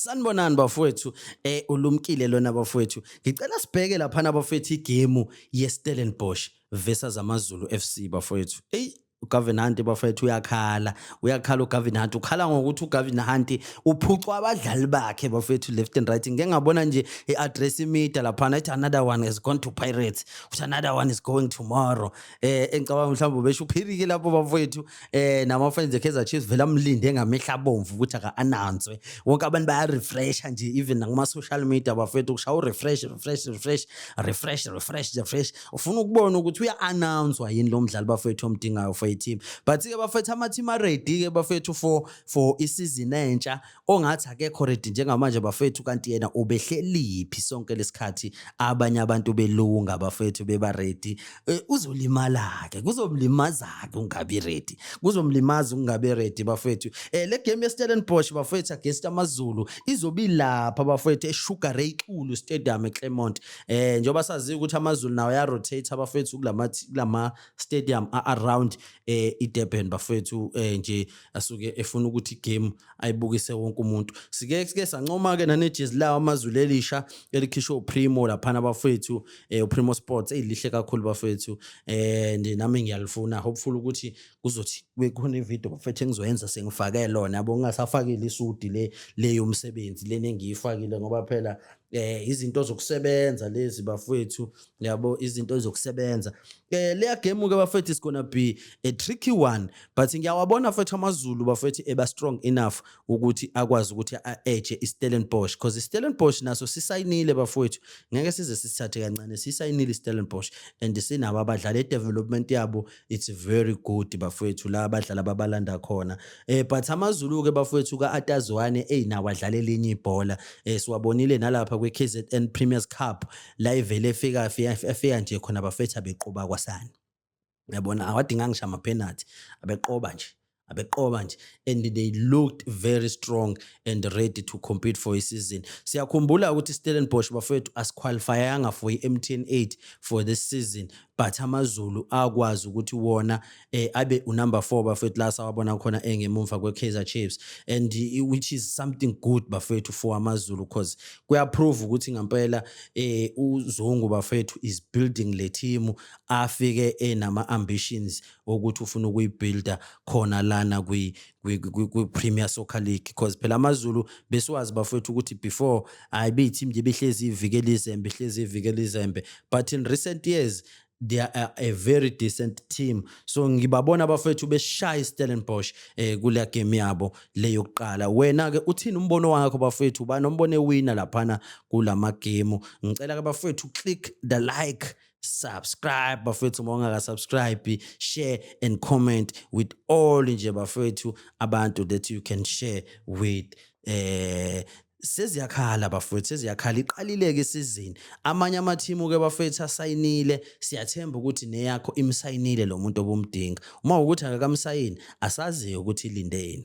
Sanibonani bafowethu ulumkile lona bafowethu ngicela sibheke lapha bafowethu igame yeStellenbosch versus AmaZulu FC bafowethu uGavin Hunt bafowethu uyakhala uGavin Hunt ukhala ngokuthi uGavin Hunt uphucwa abadlali bakhe bafowethu left and right ngeke ngabona nje iaddress imedia lapha ethi another one has gone to Pirates uthi another one is going tomorrow engicabanga mhlawumbe besho uphirike lapho bafowethu nama-fans eKaizer Chiefs vele amlinde ngamehla abomvu ukuthi aka-announce wonke abantu baya-refresha nje even nakuma-social media bafowethu kushaya refresh ufuna ukubona ukuthi uya-announcwa yini lo mdlali bafowethu omdingayo for i-team but-ke bafowethu ama-team a-ready-ke bafowethu for isizini entsha ongathi akekho ready njengamanje bafowethu kanti yena ubehleliphi sonke lesikhathi abanye abantu belunga bafowethu beba-ready uzolimala-ke kuzomlimaza-ke ungabi ready kuzomlimaza ukungabi ready bafowethu le game yeStellenbosch bafowethu against AmaZulu izobe ilapha bafowethu eSugar Ray Xulu Stadium eClermont njengoba sazi ukuthi AmaZulu nawo ya-rotate abafowethu kulama stadium around iDurban bafowethu nje asuke efuna ukuthi igame ayibukise wonke umuntu sike sancoma-ke nanejezi lawo AmaZulu elisha elikhishwe uPrimo laphana bafowethu uPrimo Sports elihle kakhulu bafowethu nami ngiyalifuna hopeful ukuthi kuzothi kukhona ivideo bafowethu engizoyenza sengifake lona yabo ngingasafakile isudi le yomsebenzi lena engiyifakile ngoba phela izinto zokusebenza lezi bafowethu yabo izinto zokusebenza leya game ke bafowethu is gonna be a tricky one but ngiyawabona bafowethu AmaZulu bafowethu eba strong enough ukuthi akwazi ukuthi a-edge iStellenbosch because iStellenbosch naso sisayinile bafowethu ngeke size sisithathe kancane sisayinile iStellenbosch and sinabo abadlali development yabo it's very good bafowethu la abadlali ababalanda khona but AmaZulu ke bafowethu ka-Atazwane nawo adlala elinye ibhola siwabonile nalapha kwe-KZN Premiers Cup la ivele efika nje khona bafethu abeqoba kwasani uyabona awadinga ngisho ama-penalty abeqoba nje and they looked very strong and ready to compete for i-season siyakhumbula ukuthi iStellenbosch bafethu asiqualifyanga for i-MTN 8 for this season but AmaZulu akwazi ukuthi wona abe unumber 4 bafethu la sawabona khona engemumva kweKaizer Chiefs and which is something good bafethu for AmaZulu because kuyaprove ukuthi ngempela uZungu bafethu is building le team afike nama-ambitions ukuthi ufuna ukuyibuilda khona lana kwi-Premier Soccer League because phela AmaZulu besiwazi bafethu ukuthi before ayibe i-team nje behlezi ivikela izembe but in recent years they are a very decent team so ngibabona bafethu beshaya iStellenbosch kule game yabo leyo kuqala wena ke uthini umbono wakho bafethu banombono ewina laphana kulama game ngicela ke bafethu click the like subscribe bafethu mawungaka subscribe share and comment with all nje bafethu abantu that you can share with seziyakhala bafethu seziyakhala iqalileke isizini amanye ama-team ke bafethu asayinile siyathemba ukuthi neyakho imsayinile lo muntu obumdinga uma ukuthi akakamsayini asaziyo ukuthi ilindeni.